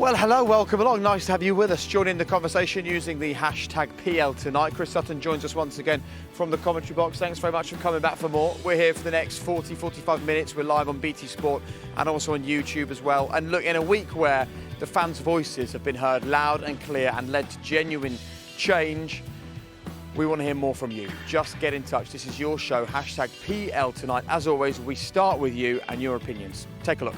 Well, hello, welcome along. Nice to have you with us. Join in the conversation using the hashtag PL tonight. Chris Sutton joins us once again from the commentary box. Thanks very much for coming back for more. We're here for the next 45 minutes. We're live on BT Sport and also on YouTube as well. And look, in a week where the fans' voices have been heard loud and clear and led to genuine change, we want to hear more from you. Just get in touch. This is your show, hashtag PL tonight. As always, we start with you and your opinions. Take a look.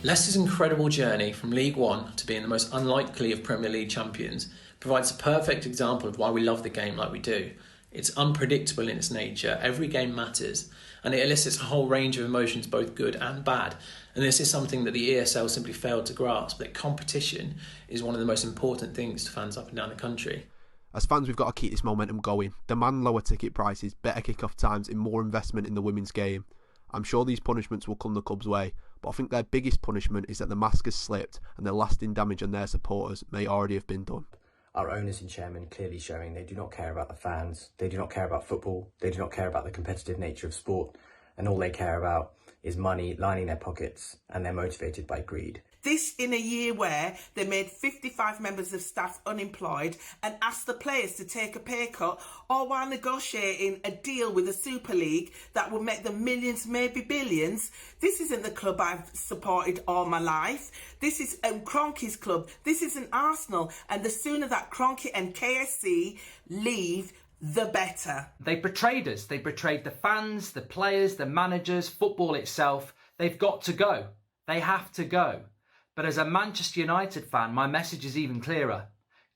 Leicester's incredible journey from League One to being the most unlikely of Premier League champions provides a perfect example of why we love the game like we do. It's unpredictable in its nature, every game matters, and it elicits a whole range of emotions, both good and bad. And this is something that the ESL simply failed to grasp, that competition is one of the most important things to fans up and down the country. As fans, we've got to keep this momentum going. Demand lower ticket prices, better kick-off times and more investment in the women's game. I'm sure these punishments will come the club's way, but I think their biggest punishment is that the mask has slipped and the lasting damage on their supporters may already have been done. Our owners and chairman clearly showing they do not care about the fans, they do not care about football, they do not care about the competitive nature of sport, and all they care about is money lining their pockets, and they're motivated by greed. This in a year where they made 55 members of staff unemployed and asked the players to take a pay cut, all while negotiating a deal with the Super League that would make them millions, maybe billions. This isn't the club I've supported all my life. This is Kroenke's club. This isn't Arsenal. And the sooner that Kroenke and KSC leave, the better. They betrayed us. They betrayed the fans, the players, the managers, football itself. They've got to go. They have to go. But as a Manchester United fan, my message is even clearer.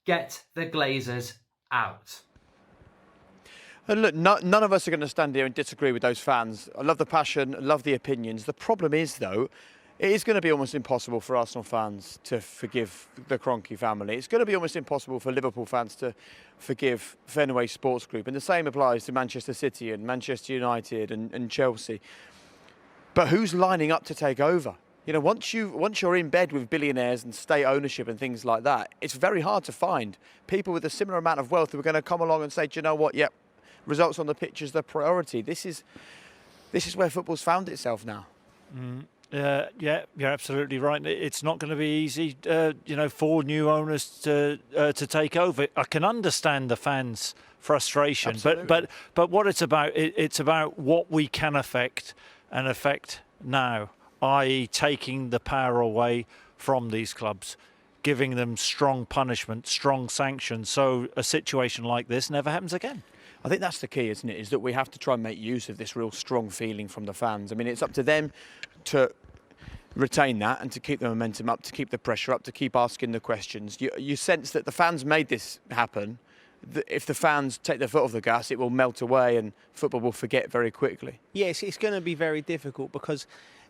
Get the Glazers out. And look, none of us are going to stand here and disagree with those fans. I love the passion, I love the opinions. The problem is, though, it is going to be almost impossible for Arsenal fans to forgive the Kroenke family. It's going to be almost impossible for Liverpool fans to forgive Fenway Sports Group. And the same applies to Manchester City and Manchester United and Chelsea. But who's lining up to take over? You know, once you're in bed with billionaires and state ownership and things like that, it's very hard to find people with a similar amount of wealth who are going to come along and say, do you know what? Yep, results on the pitch is the priority. This is where football's found itself now. Yeah, you're absolutely right. It's not going to be easy, for new owners to take over. I can understand the fans' frustration, but what it's about what we can affect and affect now, i.e. taking the power away from these clubs, giving them strong punishment, strong sanctions, so a situation like this never happens again. I think that's the key, isn't it, is that we have to try and make use of this real strong feeling from the fans. I mean, it's up to them to retain that and to keep the momentum up, to keep the pressure up, to keep asking the questions. You sense that the fans made this happen. If the fans take their foot off the gas, it will melt away and football will forget very quickly. Yes, it's going to be very difficult because,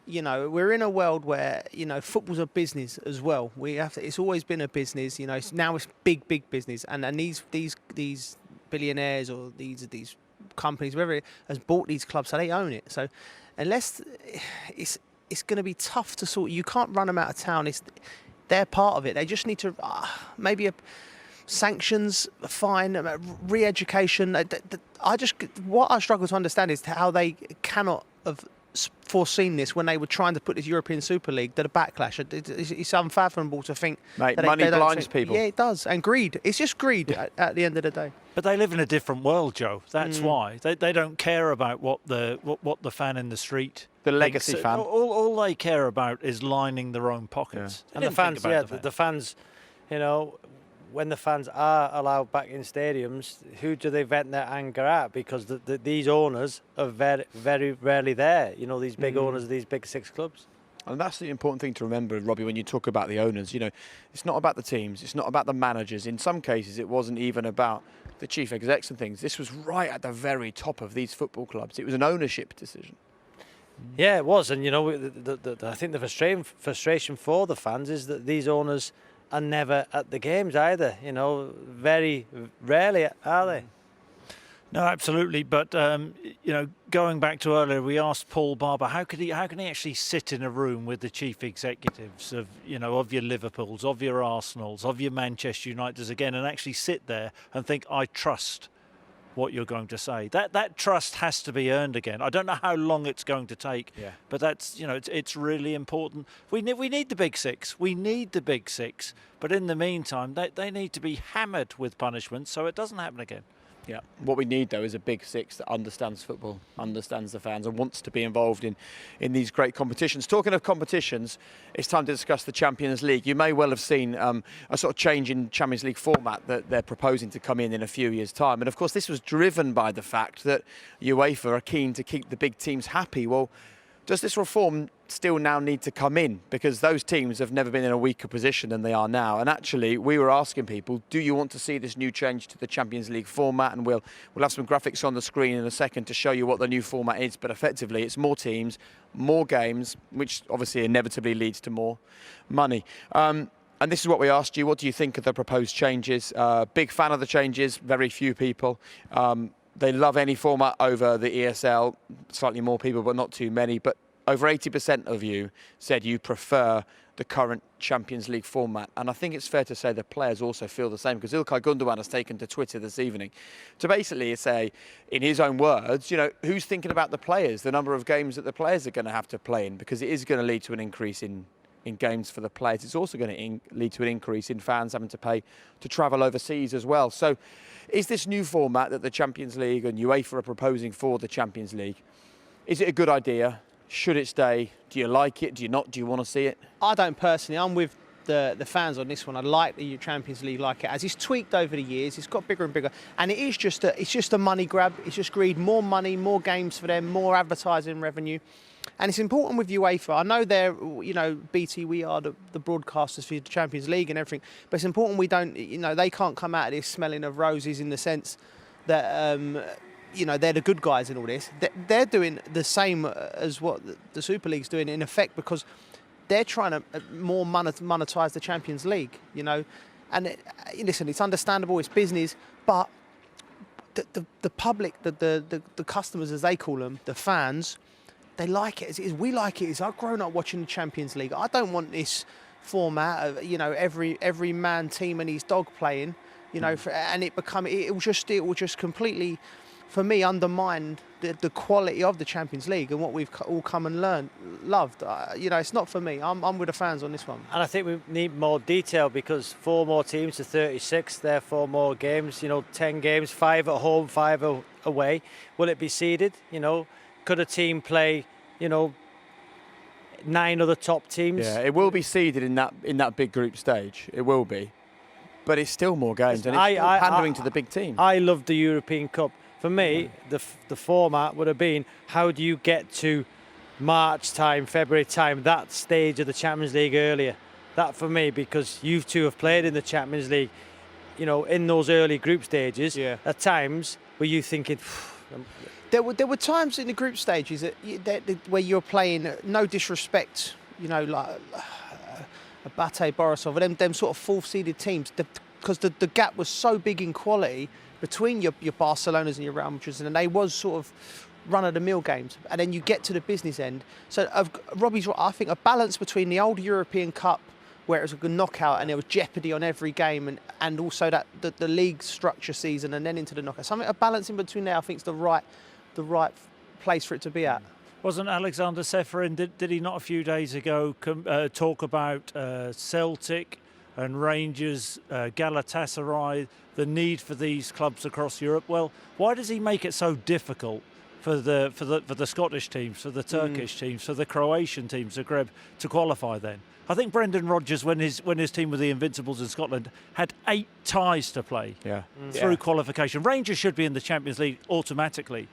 we're in a world where, football's a business as well. It's always been a business, now it's big business. And these billionaires or these companies, whoever it has bought these clubs, so they own it. So unless it's going to be tough to sort, you can't run them out of town. They're part of it. They just need to sanctions, a fine, re-education. What I struggle to understand is how they cannot have foreseen this when they were trying to put this European Super League, the backlash. It's unfathomable to think. Mate, money blinds people. Yeah, it does. And greed. It's just greed at the end of the day. But they live in a different world, Joe. That's why. They don't care about what the fan in the street, the legacy fan. All they care about is lining their own pockets. Yeah. And the fans, when the fans are allowed back in stadiums, who do they vent their anger at? Because these owners are very, very rarely there. These big owners of these big six clubs. And that's the important thing to remember, Robbie, when you talk about the owners. It's not about the teams. It's not about the managers. In some cases, it wasn't even about the chief execs and things. This was right at the very top of these football clubs. It was an ownership decision. Yeah, it was. And, I think the frustration for the fans is that these owners are never at the games either. Very rarely are they. No, absolutely. But going back to earlier, we asked Paul Barber how can he actually sit in a room with the chief executives of your Liverpools, of your Arsenals, of your Manchester Uniteds again, and actually sit there and think I trust what you're going to say. That trust has to be earned again. I don't know how long it's going to take, but that's, it's really important. We need the big six. We need the big six. But in the meantime, they need to be hammered with punishment so it doesn't happen again. Yeah. What we need, though, is a big six that understands football, understands the fans, and wants to be involved in these great competitions. Talking of competitions, it's time to discuss the Champions League. You may well have seen a sort of change in Champions League format that they're proposing to come in a few years' time. And, of course, this was driven by the fact that UEFA are keen to keep the big teams happy. Well, does this reform still now need to come in? Because those teams have never been in a weaker position than they are now. And actually, we were asking people, do you want to see this new change to the Champions League format? And we'll have some graphics on the screen in a second to show you what the new format is. But effectively, it's more teams, more games, which obviously inevitably leads to more money. And this is what we asked you. What do you think of the proposed changes? Big fan of the changes, very few people. They love any format over the ESL, slightly more people, but not too many. But over 80% of you said you prefer the current Champions League format. And I think it's fair to say the players also feel the same, because Ilkay Gundogan has taken to Twitter this evening to basically say, in his own words, who's thinking about the players, the number of games that the players are going to have to play in, because it is going to lead to an increase in games for the players. It's also going to lead to an increase in fans having to pay to travel overseas as well. So is this new format that the Champions League and UEFA are proposing for the Champions League, is it a good idea? Should it stay? Do you like it? Do you not? Do you want to see it? I don't personally. I'm with the fans on this one. I like the Champions League like it. As it's tweaked over the years, it's got bigger and bigger. And it is just a money grab. It's just greed. More money, more games for them, more advertising revenue. And it's important with UEFA. I know they're, BT, we are the broadcasters for the Champions League and everything. But it's important we don't, they can't come out of this smelling of roses in the sense that, they're the good guys in all this. They're doing the same as what the Super League's doing in effect, because they're trying to more monetise the Champions League, And listen, it's understandable, it's business, but the public, the customers, as they call them, the fans, they like it as it is. We like it as I've grown up watching the Champions League. I don't want this format of every man team and his dog playing, and it will just completely, for me, undermine the quality of the Champions League and what we've all come and loved. It's not for me. I'm with the fans on this one. And I think we need more detail, because 4 more teams to 36, therefore more games. 10 games, 5 at home, 5 away. Will it be seeded? Could a team play, 9 other top teams? Yeah, it will be seeded in that big group stage. It will be, but it's still more games, and it's still pandering to the big team. I love the European Cup. For me, the format would have been, how do you get to March time, February time, that stage of the Champions League earlier? That for me, because you two have played in the Champions League, in those early group stages. Yeah. At times, were you thinking? There were times in the group stages where you're playing, no disrespect, like Abate, Borisov, them sort of 4th-seeded teams, because the gap was so big in quality between your Barcelonas and your Real Madrids, and they was sort of run-of-the-mill games. And then you get to the business end. So Robbie's right. I think a balance between the old European Cup, where it was a good knockout and there was jeopardy on every game, and also that the league structure season and then into the knockout. Something, a balance in between there, I think, is the right place for it to be at. Wasn't Alexander Seferin, did he not a few days ago talk about Celtic and Rangers, Galatasaray, the need for these clubs across Europe? Well, why does he make it so difficult for the Scottish teams, for the Turkish teams, for the Croatian teams, Zagreb, to qualify then? I think Brendan Rodgers, when his team with the Invincibles in Scotland, had 8 ties to play through qualification. Rangers should be in the Champions League automatically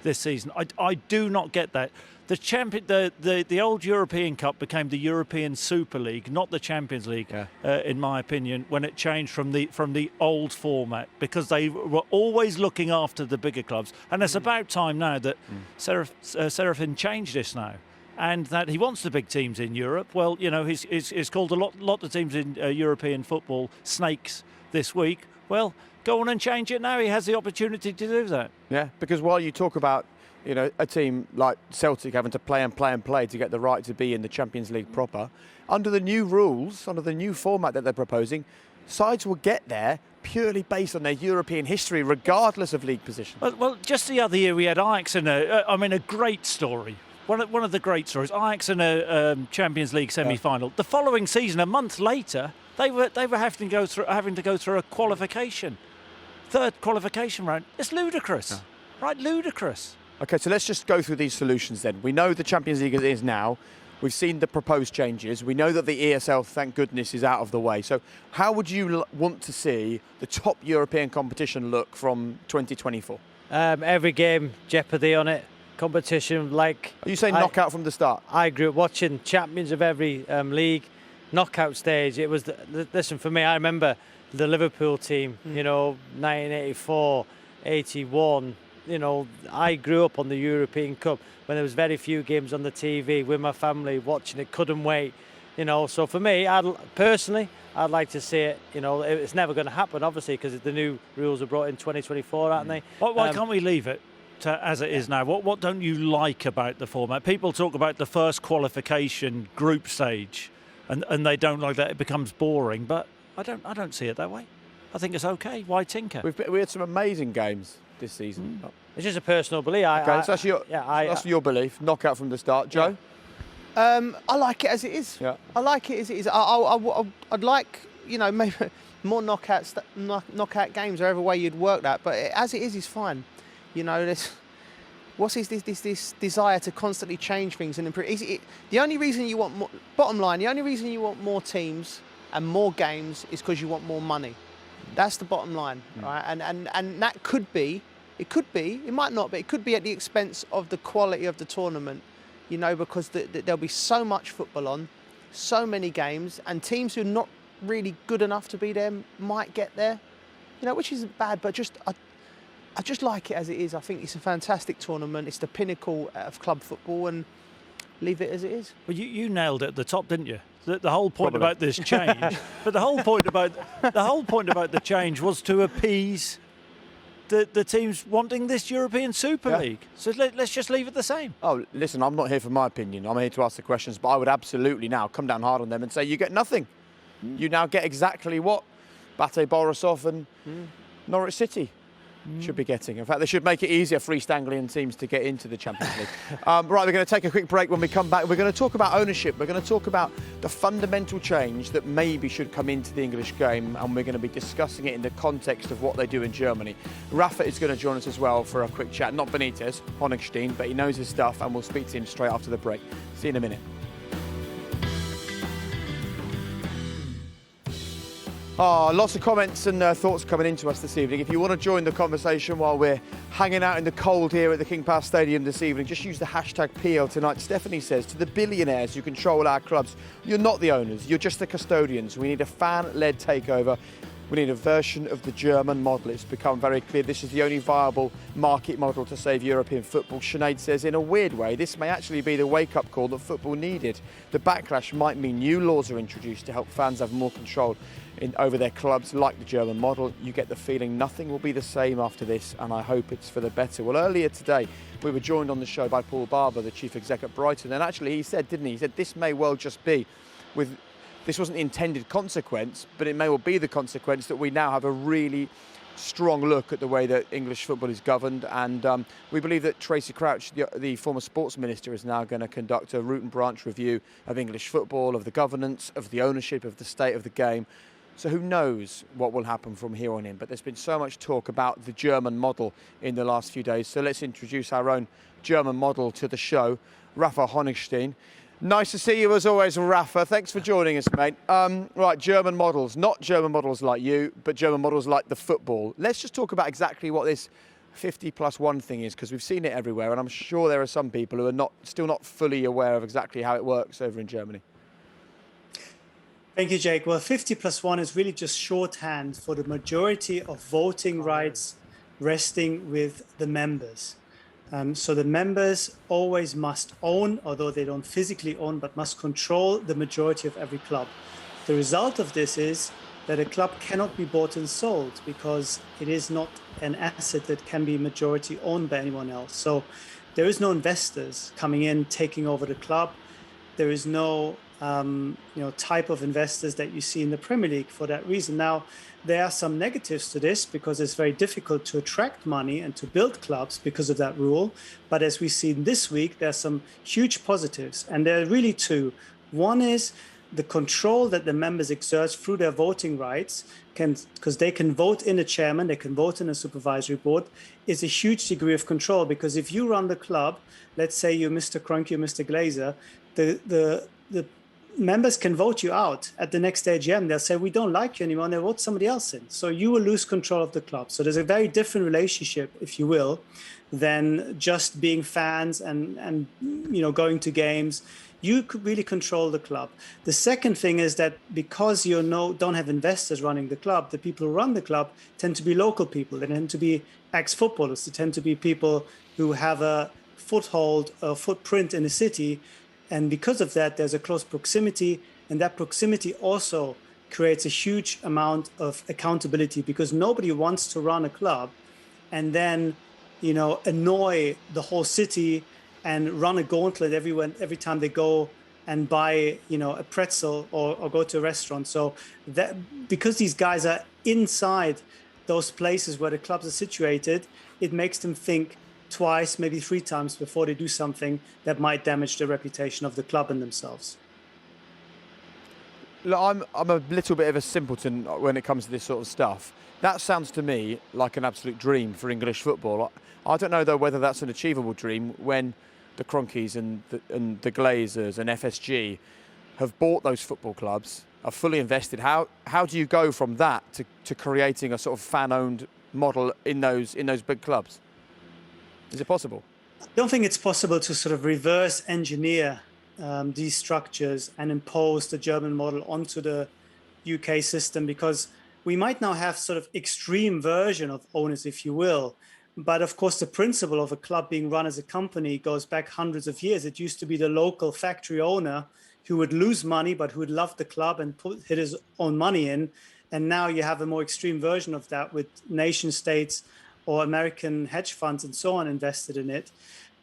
this season. I do not get that. The old European Cup became the European Super League, not the Champions League, in my opinion, when it changed from the old format, because they were always looking after the bigger clubs. And it's about time now that Serafin changed this now, and that he wants the big teams in Europe. Well, he's called a lot of teams in European football snakes this week. Well, go on and change it now. He has the opportunity to do that. Yeah, because while you talk about a team like Celtic having to play to get the right to be in the Champions League proper, under the new rules, under the new format that they're proposing, sides will get there purely based on their European history, regardless of league position. Well, just the other year we had Ajax in a great story. One of the great stories. Ajax in a Champions League semi-final. The following season, a month later, they were having to go through a qualification, third qualification round. It's ludicrous, right? Ludicrous. Okay, so let's just go through these solutions then. We know the Champions League as it is now. We've seen the proposed changes. We know that the ESL, thank goodness, is out of the way. So how would you want to see the top European competition look from 2024? Every game, jeopardy on it. Competition like... Are you saying knockout from the start? I grew up watching champions of every league, knockout stage. It was, listen, for me, I remember the Liverpool team, 1984, 81. I grew up on the European Cup when there was very few games on the TV with my family watching it, couldn't wait. So for me, I'd like to see it. It's never going to happen, obviously, because the new rules are brought in 2024, aren't they? Why can't we leave it as it is now? What don't you like about the format? People talk about the first qualification group stage, and they don't like that. It becomes boring, but I don't see it that way. I think it's okay. Why tinker? We had some amazing games this season. It's just a personal belief. Okay, so that's your belief. Knockout from the start, Joe. I like it as it is. Yeah. I like it as it is. I'd like maybe more knockout games, or every way you'd work that. But as it is fine. What's this desire to constantly change things and improve? The only reason you want more, bottom line, the only reason you want more teams and more games is because you want more money. That's the bottom line, right? And that could be, it might not, but it could be at the expense of the quality of the tournament, because there'll be so much football on, so many games, and teams who are not really good enough to be there might get there, which isn't bad, but I just like it as it is. I think it's a fantastic tournament. It's the pinnacle of club football, and leave it as it is. Well, you nailed it at the top, didn't you? The whole point about this change, but the whole point about the change was to appease the teams wanting this European Super League. So let's just leave it the same. Oh, listen, I'm not here for my opinion. I'm here to ask the questions, but I would absolutely now come down hard on them and say you get nothing. You now get exactly what Bate Borisov and Norwich City should be getting. In fact, they should make it easier for East Anglian teams to get into the Champions League. Right, we're going to take a quick break. When we come back, we're going to talk about ownership. We're going to talk about the fundamental change that maybe should come into the English game, and we're going to be discussing it in the context of what they do in Germany. Rafa is going to join us as well for a quick chat. Not Benitez, Honigstein, but he knows his stuff, and we'll speak to him straight after the break. See you in a minute. Lots of comments and thoughts coming into us this evening. If you want to join the conversation while we're hanging out in the cold here at the King Power Stadium this evening, just use the hashtag PL tonight. Stephanie says, to the billionaires who control our clubs, you're not the owners, you're just the custodians. We need a fan-led takeover. We need a version of the German model. It's become very clear this is the only viable market model to save European football. Sinead says, in a weird way, this may actually be the wake-up call that football needed. The backlash might mean new laws are introduced to help fans have more control over their clubs, like the German model. You get the feeling nothing will be the same after this, and I hope it's for the better. Well, earlier today, we were joined on the show by Paul Barber, the chief exec at Brighton, and actually he said, didn't he? He said this may well just be this wasn't the intended consequence, but it may well be the consequence that we now have a really strong look at the way that English football is governed, and we believe that Tracy Crouch, the former sports minister, is now going to conduct a root and branch review of English football, of the governance, of the ownership, of the state of the game. So who knows what will happen from here on in, but there's been so much talk about the German model in the last few days, so let's introduce our own German model to the show, Rafa Honigstein. Nice to see you as always, Rafa. Thanks for joining us, mate. Right, German models. Not German models like you, but German models like the football. Let's just talk about exactly what this 50+1 thing is, because we've seen it everywhere, and I'm sure there are some people who are still not fully aware of exactly how it works over in Germany. Thank you, Jake. Well, 50+1 is really just shorthand for the majority of voting rights resting with the members. So the members always must own, although they don't physically own, but must control the majority of every club. The result of this is that a club cannot be bought and sold because it is not an asset that can be majority owned by anyone else. So there is no investors coming in, taking over the club. There is no type of investors that you see in the Premier League for that reason. Now, there are some negatives to this because it's very difficult to attract money and to build clubs because of that rule. But as we've seen this week, there are some huge positives, and there are really two. One is the control that the members exert through their voting rights, because they can vote in a chairman, they can vote in a supervisory board, is a huge degree of control. Because if you run the club, let's say you're Mr. Kroenke or Mr. Glazer, the members can vote you out at the next AGM. They'll say, we don't like you anymore, and they'll vote somebody else in. So you will lose control of the club. So there's a very different relationship, if you will, than just being fans and going to games. You could really control the club. The second thing is that because you don't have investors running the club, the people who run the club tend to be local people. They tend to be ex-footballers. They tend to be people who have a foothold, a footprint in the city. And because of that, there's a close proximity. And that proximity also creates a huge amount of accountability, because nobody wants to run a club and then, annoy the whole city and run a gauntlet every time they go and buy, a pretzel or go to a restaurant. So that, because these guys are inside those places where the clubs are situated, it makes them think twice, maybe three times before they do something that might damage the reputation of the club and themselves. Look, I'm a little bit of a simpleton when it comes to this sort of stuff. That sounds to me like an absolute dream for English football. I don't know, though, whether that's an achievable dream when the Kroenkes and the Glazers and FSG have bought those football clubs, are fully invested. How do you go from that to creating a sort of fan-owned model in those big clubs? Is it possible? I don't think it's possible to sort of reverse engineer these structures and impose the German model onto the UK system, because we might now have sort of extreme version of owners, if you will. But of course, the principle of a club being run as a company goes back hundreds of years. It used to be the local factory owner who would lose money, but who would love the club and put his own money in. And now you have a more extreme version of that with nation states or American hedge funds and so on invested in it.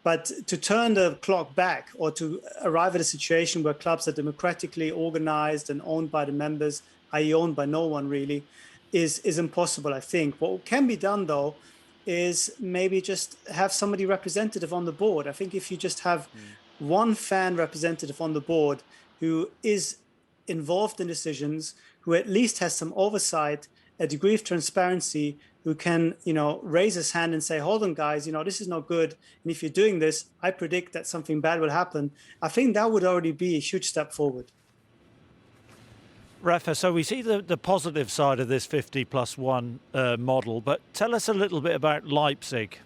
But to turn the clock back, or to arrive at a situation where clubs are democratically organized and owned by the members, i.e. owned by no one really, is impossible, I think. What can be done, though, is maybe just have somebody representative on the board. I think if you just have one fan representative on the board who is involved in decisions, who at least has some oversight, a degree of transparency, who can, raise his hand and say, hold on, guys, this is not good. And if you're doing this, I predict that something bad will happen. I think that would already be a huge step forward. Rafa, so we see the positive side of this 50+1 model, but tell us a little bit about Leipzig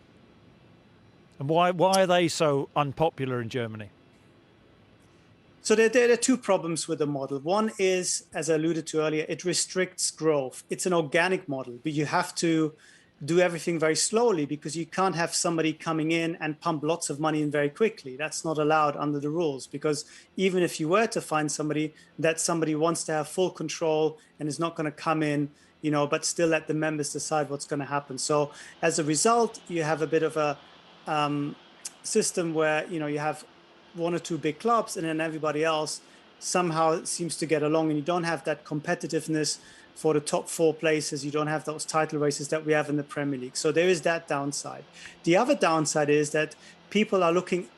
and why are they so unpopular in Germany? So there are two problems with the model. One is, as I alluded to earlier, it restricts growth. It's an organic model, but you have to do everything very slowly, because you can't have somebody coming in and pump lots of money in very quickly. That's not allowed under the rules, because even if you were to find somebody, that somebody wants to have full control and is not going to come in, but still let the members decide what's going to happen. So as a result, you have a bit of a system where, you have one or two big clubs and then everybody else somehow seems to get along, and you don't have that competitiveness for the top four places. You don't have those title races that we have in the Premier League. So there is that downside. The other downside is that people are looking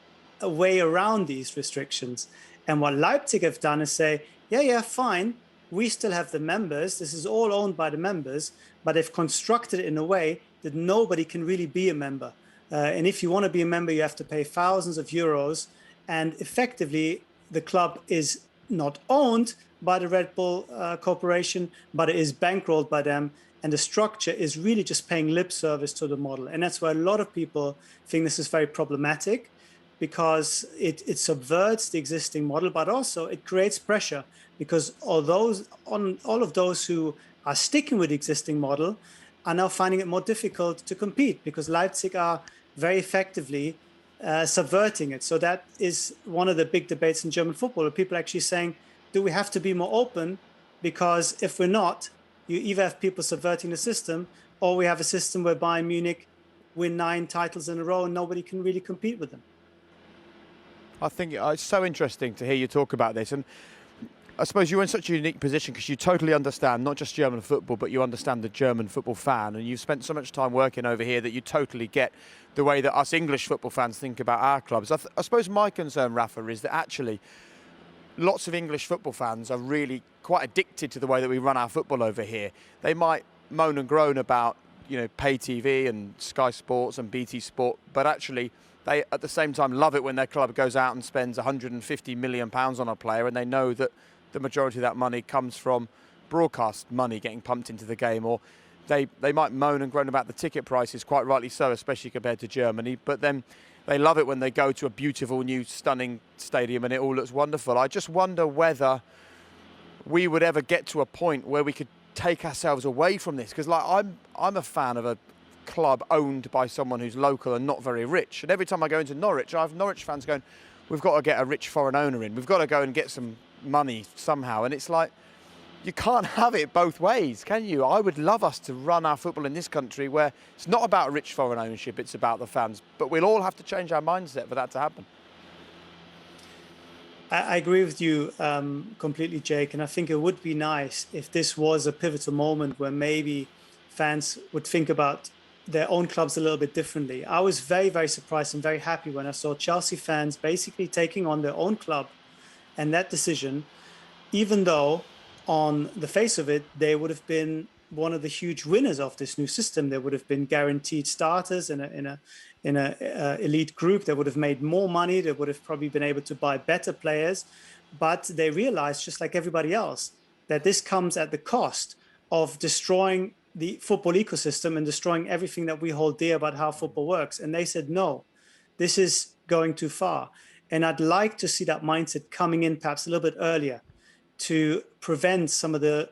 a way around these restrictions. And what Leipzig have done is say, yeah, fine, we still have the members. This is all owned by the members, but they've constructed it in a way that nobody can really be a member. And if you want to be a member, you have to pay thousands of euros. And effectively, the club is not owned by the Red Bull Corporation, but it is bankrolled by them. And the structure is really just paying lip service to the model. And that's why a lot of people think this is very problematic, because it subverts the existing model, but also it creates pressure, because all of those who are sticking with the existing model are now finding it more difficult to compete, because Leipzig are very effectively subverting it. So that is one of the big debates in German football, where people are actually saying, do we have to be more open? Because if we're not, you either have people subverting the system, or we have a system where Bayern Munich win 9 titles in a row and nobody can really compete with them. I think it's so interesting to hear you talk about this. And I suppose you're in such a unique position because you totally understand not just German football, but you understand the German football fan, and you've spent so much time working over here that you totally get the way that us English football fans think about our clubs. I suppose my concern, Rafa, is that actually lots of English football fans are really quite addicted to the way that we run our football over here. They might moan and groan about, pay TV and Sky Sports and BT Sport, but actually they at the same time love it when their club goes out and spends £150 million on a player, and they know that the majority of that money comes from broadcast money getting pumped into the game. Or they might moan and groan about the ticket prices, quite rightly so, especially compared to Germany, but then they love it when they go to a beautiful new stunning stadium and it all looks wonderful. I just wonder whether we would ever get to a point where we could take ourselves away from this, because I'm a fan of a club owned by someone who's local and not very rich, and every time I go into Norwich, I have Norwich fans going, we've got to get a rich foreign owner in, we've got to go and get some money somehow. And it's like, you can't have it both ways, can you? I would love us to run our football in this country where it's not about rich foreign ownership, it's about the fans, but we'll all have to change our mindset for that to happen. I agree with you completely, Jake, and I think it would be nice if this was a pivotal moment where maybe fans would think about their own clubs a little bit differently. I was very, very surprised and very happy when I saw Chelsea fans basically taking on their own club, and that decision, even though on the face of it, they would have been one of the huge winners of this new system. They would have been guaranteed starters in a elite group. They would have made more money. They would have probably been able to buy better players. But they realized, just like everybody else, that this comes at the cost of destroying the football ecosystem and destroying everything that we hold dear about how football works. And they said, no, this is going too far. And I'd like to see that mindset coming in perhaps a little bit earlier to prevent some of the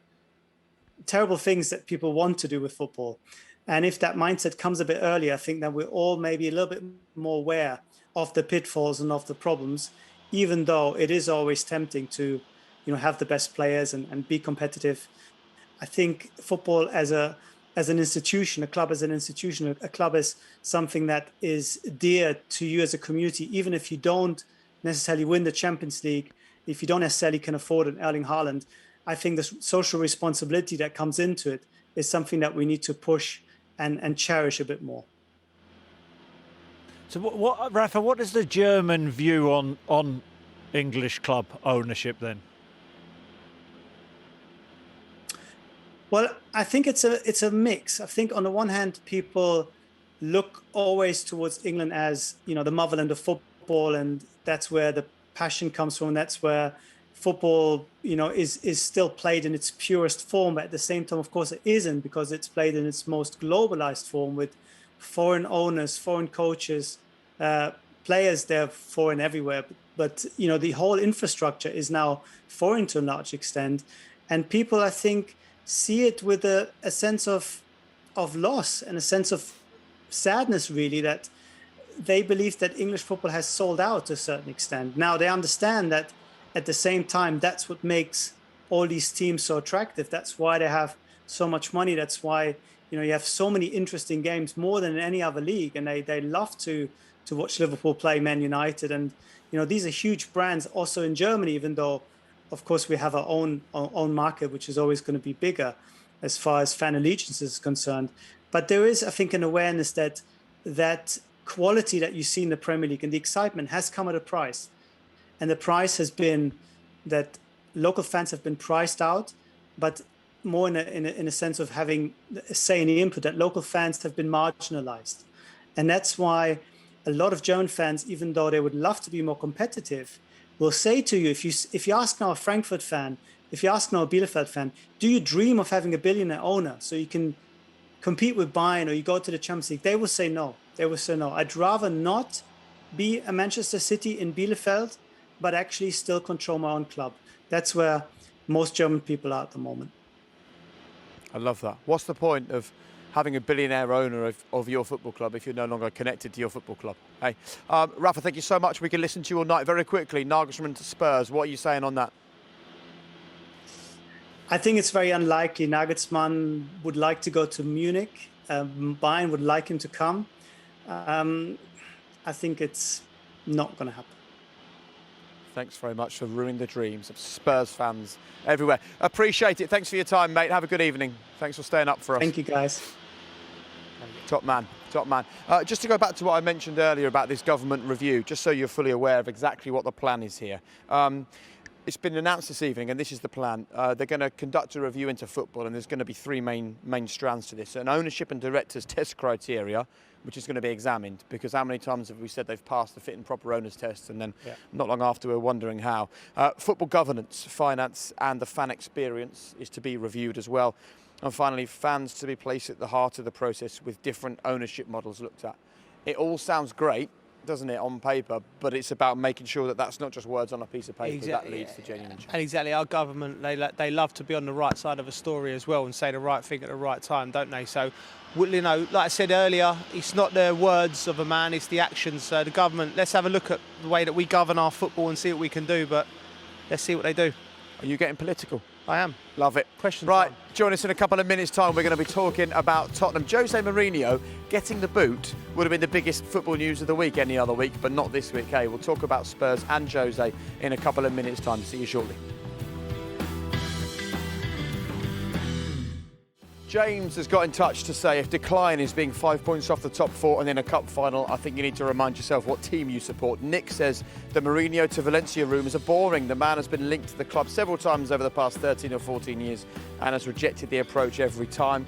terrible things that people want to do with football. And if that mindset comes a bit earlier, I think that we're all maybe a little bit more aware of the pitfalls and of the problems, even though it is always tempting to, have the best players and be competitive. I think football as an institution, a club as an institution, a club as something that is dear to you as a community, even if you don't necessarily win the Champions League, if you don't necessarily can afford an Erling Haaland, I think the social responsibility that comes into it is something that we need to push and cherish a bit more. So, Rafa, what is the German view on English club ownership then? Well, I think it's a mix. I think on the one hand, people look always towards England as, the motherland of football, and that's where the passion comes from. That's where football, is still played in its purest form. But at the same time, of course, it isn't, because it's played in its most globalized form with foreign owners, foreign coaches, players. They're foreign everywhere. But the whole infrastructure is now foreign to a large extent. And people, I think, see it with a sense of loss and a sense of sadness, really, that they believe that English football has sold out to a certain extent. Now, they understand that at the same time, that's what makes all these teams so attractive. That's why they have so much money. That's why, you have so many interesting games, more than in any other league. And they love to watch Liverpool play Man United. And, these are huge brands also in Germany, even though, of course, we have our own market, which is always going to be bigger as far as fan allegiance is concerned. But there is, I think, an awareness that quality that you see in the Premier League and the excitement has come at a price. And the price has been that local fans have been priced out, but more in a sense of having a say in the input, that local fans have been marginalized. And that's why a lot of German fans, even though they would love to be more competitive, will say to you, if you ask now a Frankfurt fan, if you ask now a Bielefeld fan, do you dream of having a billionaire owner so you can compete with Bayern or you go to the Champions League? They will say no. They will say no. I'd rather not be a Manchester City in Bielefeld, but actually still control my own club. That's where most German people are at the moment. I love that. What's the point of having a billionaire owner of your football club if you're no longer connected to your football club? Hey, Rafa, thank you so much. We can listen to you all night. Very quickly, Nagelsmann to Spurs. What are you saying on that? I think it's very unlikely. Nagelsmann would like to go to Munich. Bayern would like him to come. I think it's not going to happen. Thanks very much for ruining the dreams of Spurs fans everywhere. Appreciate it. Thanks for your time, mate. Have a good evening. Thanks for staying up for us. Thank you, guys. Top man, top man. Just to go back to what I mentioned earlier about this government review, just so you're fully aware of exactly what the plan is here. It's been announced this evening, and this is the plan. They're going to conduct a review into football, and there's going to be three main strands to this. An ownership and directors test criteria, which is going to be examined, because how many times have we said they've passed the fit and proper owners test, and then not long after we're wondering how. Football governance, finance, and the fan experience is to be reviewed as well. And finally, fans to be placed at the heart of the process with different ownership models looked at. It all sounds great, doesn't it, on paper, but it's about making sure that that's not just words on a piece of paper, that leads to genuine change. And exactly, our government, they love to be on the right side of a story as well and say the right thing at the right time, don't they? So, you know, like I said earlier, it's not the words of a man, it's the actions. So the government, let's have a look at the way that we govern our football and see what we can do, but let's see what they do. Are you getting political? I am. Love it. Question right, time. Join us in a couple of minutes' time. We're going to be talking about Tottenham. Jose Mourinho getting the boot would have been the biggest football news of the week any other week, but not this week, hey? We'll talk about Spurs and Jose in a couple of minutes' time. See you shortly. James has got in touch to say if decline is being 5 points off the top four and in a cup final, I think you need to remind yourself what team you support. Nick says the Mourinho to Valencia rumours are boring. The man has been linked to the club several times over the past 13 or 14 years and has rejected the approach every time.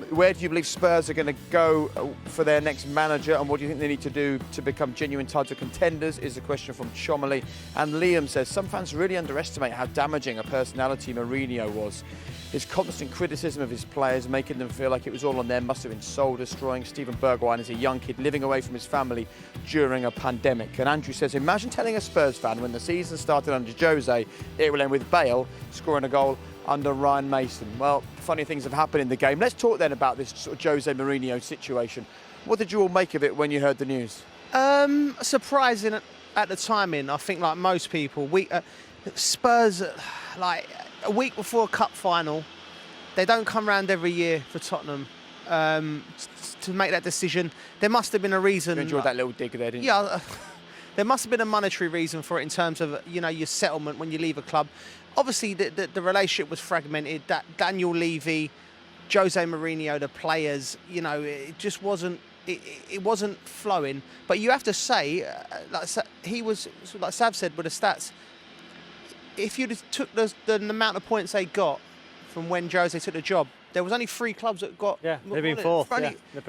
Where do you believe Spurs are going to go for their next manager, and what do you think they need to do to become genuine title contenders is a question from Chomley. And Liam says some fans really underestimate how damaging a personality Mourinho was. His constant criticism of his players, making them feel like it was all on them, must have been soul-destroying. Stephen Bergwijn is a young kid living away from his family during a pandemic. And Andrew says, imagine telling a Spurs fan when the season started under Jose, it will end with Bale scoring a goal under Ryan Mason. Well, funny things have happened in the game. Let's talk then about this sort of Jose Mourinho situation. What did you all make of it when you heard the news? Surprising at the timing. I think, like most people, Spurs, like a week before a cup final, they don't come round every year for Tottenham to make that decision. There must have been a reason. You enjoyed that little dig there, didn't you? Yeah, there must have been a monetary reason for it in terms of, you know, your settlement when you leave a club. Obviously, the relationship was fragmented. That Daniel Levy, Jose Mourinho, the players, you know, it just wasn't. It wasn't flowing. But you have to say, he was, like Sav said with the stats, if you'd took the amount of points they got from when Jose took the job, there was only 3 clubs that got. Yeah, they've been fourth.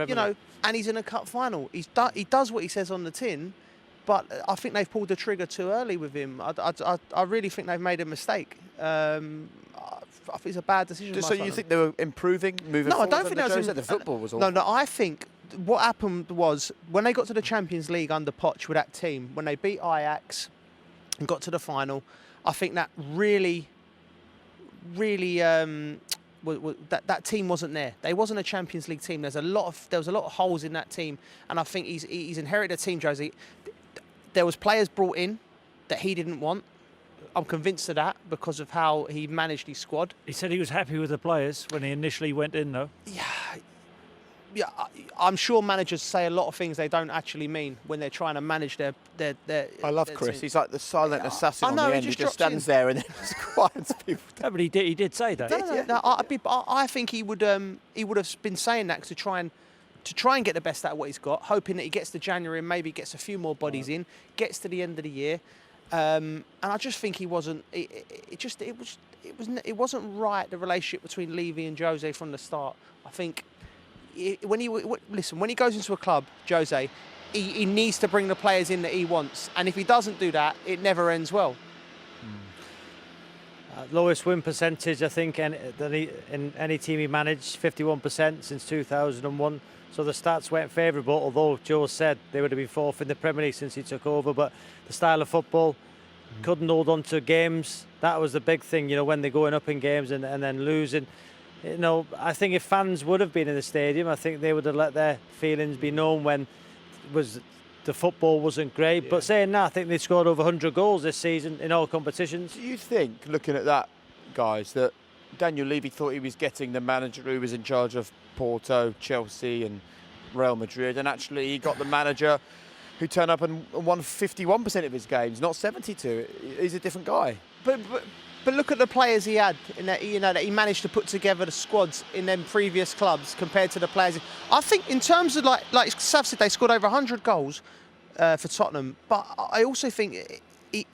You know, and he's in a cup final. He does what he says on the tin, but I think they've pulled the trigger too early with him. I really think they've made a mistake. I think it's a bad decision. So you think they were improving, moving forward? No, I don't think that was. The football was awful. No, I think what happened was when they got to the Champions League under Poch with that team, when they beat Ajax and got to the final, I think that really that team wasn't there. They wasn't a Champions League team. There was a lot of holes in that team, and I think he's inherited a team, Jose. There was players brought in that he didn't want. I'm convinced of that because of how he managed his squad. He said he was happy with the players when he initially went in, though. Yeah, I'm sure managers say a lot of things they don't actually mean when they're trying to manage their I love their Chris. team. He's like the silent assassin I know, on the he end. He just just drops stands in. there and then just quiets people. No, but he did say that. No, I think he would have been saying that to try and get the best out of what he's got, hoping that he gets to January and maybe gets a few more bodies in, gets to the end of the year, and I just think he wasn't. It wasn't right, the relationship between Levy and Jose from the start. I think when he goes into a club, Jose, he needs to bring the players in that he wants, and if he doesn't do that, it never ends well. Lowest win percentage, I think, in any team he managed, 51% since 2001. So the stats weren't favourable, although Joe said they would have been fourth in the Premier League since he took over. But the style of football, couldn't hold on to games. That was the big thing, you know, when they're going up in games and then losing. You know, I think if fans would have been in the stadium, I think they would have let their feelings be known when the football wasn't great. Yeah. But saying that, I think they scored over 100 goals this season in all competitions. Do you think, looking at that, guys, that Daniel Levy thought he was getting the manager who was in charge of Porto, Chelsea and Real Madrid, and actually he got the manager who turned up and won 51% of his games, not 72. He's a different guy. But look at the players he had in that, that he managed to put together the squads in them previous clubs compared to the players. I think in terms of like Sav said, they scored over 100 goals for Tottenham. But I also think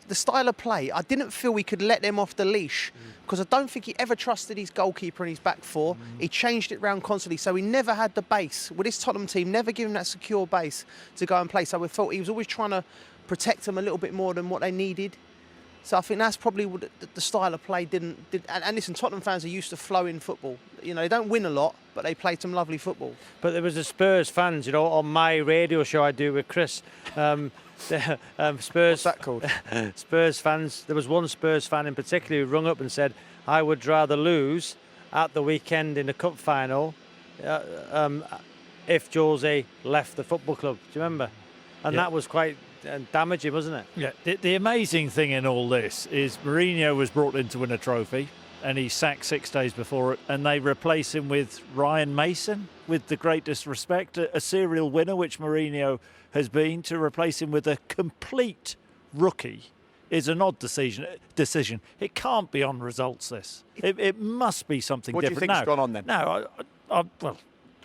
the style of play, I didn't feel we could let them off the leash because I don't think he ever trusted his goalkeeper in his back four. He changed it round constantly, so he never had the base. With this Tottenham team, never given that secure base to go and play. So we felt he was always trying to protect them a little bit more than what they needed. So I think that's probably what the style of play didn't. And listen, Tottenham fans are used to flowing football. They don't win a lot, but they play some lovely football. But there was the Spurs fans, on my radio show I do with Chris. Spurs. What's that called? Spurs fans. There was one Spurs fan in particular who rung up and said, "I would rather lose at the weekend in the cup final if Jose left the football club." Do you remember? And that was quite damaging, wasn't it? Yeah. The amazing thing in all this is Mourinho was brought in to win a trophy, and he's sacked 6 days before it, and they replace him with Ryan Mason, with the greatest respect, a serial winner, which Mourinho has been. To replace him with a complete rookie is an odd decision. It can't be on results, this. It must be something what different. What do you think's gone on then? No, well,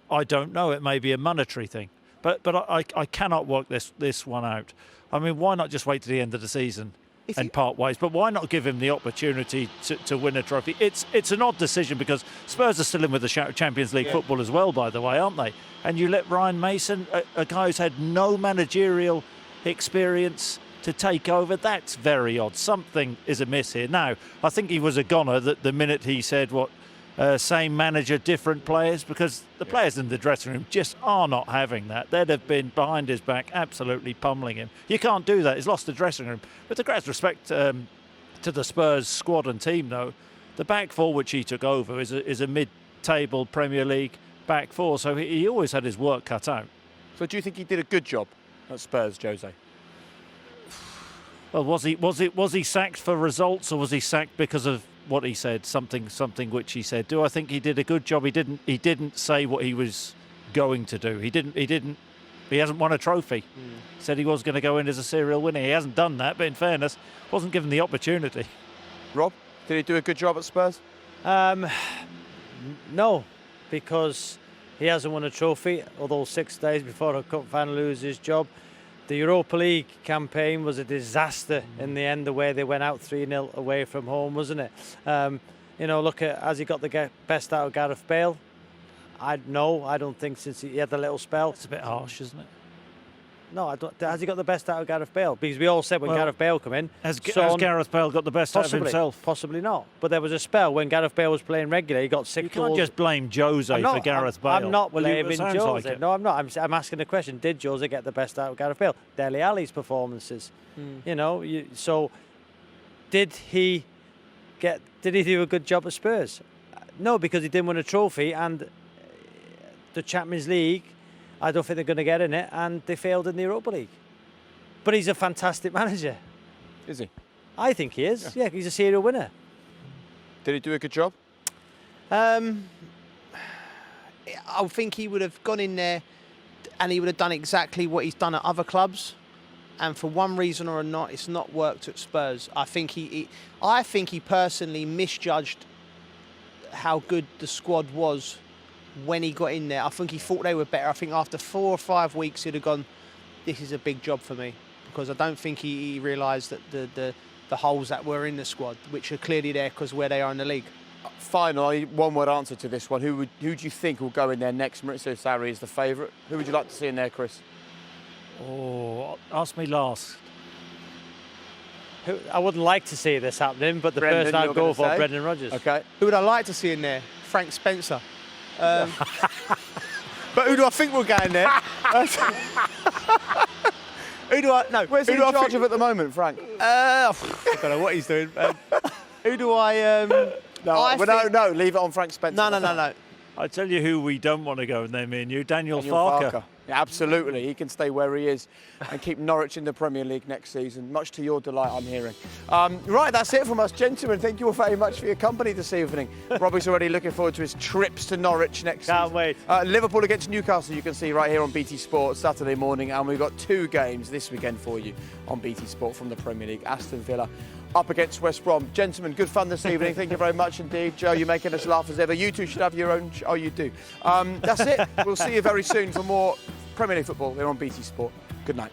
I don't know. It may be a monetary thing. But I cannot work this one out. I mean, why not just wait to the end of the season and part ways? But why not give him the opportunity to win a trophy? It's an odd decision because Spurs are still in with the Champions League football as well, by the way, aren't they? And you let Ryan Mason, a guy who's had no managerial experience, to take over. That's very odd. Something is amiss here. Now, I think he was a goner that the minute he said same manager, different players, because the players in the dressing room just are not having that. They'd have been behind his back, absolutely pummelling him. You can't do that. He's lost the dressing room. With the greatest respect to the Spurs squad and team, though, the back four which he took over is a mid-table Premier League back four, so he always had his work cut out. So do you think he did a good job at Spurs, Jose? Well, was he sacked for results, or was he sacked because of what he said, something which he said? Do I think he did a good job? He didn't say what he was going to do. He hasn't won a trophy. Said he was going to go in as a serial winner. He hasn't done that, but in fairness, wasn't given the opportunity. Rob, did he do a good job at Spurs? No, because he hasn't won a trophy, although 6 days before a cup final loses his job. The Europa League campaign was a disaster in the end, the way they went out 3-0 away from home, wasn't it? Look at, has he got the best out of Gareth Bale? I don't think, since he had the little spell. It's a bit harsh, isn't it? No, I don't. Has he got the best out of Gareth Bale? Because we all said when Gareth Bale come in... Has Gareth Bale got the best out of himself? Possibly not. But there was a spell when Gareth Bale was playing regularly, he got 6 goals. You can't just blame Jose for Gareth Bale. I'm not blaming Jose. Like no, I'm not. I'm asking the question, did Jose get the best out of Gareth Bale? Dele Alli's performances. So did he do a good job at Spurs? No, because he didn't win a trophy, and the Champions League, I don't think they're going to get in it, and they failed in the Europa League. But he's a fantastic manager. Is he? I think he is. Yeah, he's a serial winner. Did he do a good job? I think he would have gone in there and he would have done exactly what he's done at other clubs. And for one reason or another, it's not worked at Spurs. I think he personally misjudged how good the squad was when he got in there. I think he thought they were better. I think after 4 or 5 weeks, he'd have gone, this is a big job for me. Because I don't think he realised that the holes that were in the squad, which are clearly there because where they are in the league. Finally, one-word answer to this one. Who do you think will go in there next? Maurizio Sarri is the favourite. Who would you like to see in there, Chris? Oh, ask me last. I wouldn't like to see this happening, but the person I'd go for, Brendan Rodgers. Okay. Who would I like to see in there? Frank Spencer. But who do I think will go in there? Who do I... No, where's he in charge of at the moment, Frank? I don't know what he's doing. Who do I... No, leave it on Frank Spencer. No. I tell you who we don't want to go in there, me and you, Daniel Farke. Yeah, absolutely, he can stay where he is and keep Norwich in the Premier League next season, much to your delight, I'm hearing. Right, that's it from us, gentlemen. Thank you all very much for your company this evening. Robbie's already looking forward to his trips to Norwich next season. Can't wait. Liverpool against Newcastle, you can see right here on BT Sport Saturday morning, and we've got 2 games this weekend for you on BT Sport from the Premier League. Aston Villa up against West Brom. Gentlemen, good fun this evening. Thank you very much indeed. Joe, you're making us laugh as ever. You two should have your own... Oh, you do. That's it. We'll see you very soon for more Premier League football here on BT Sport. Good night.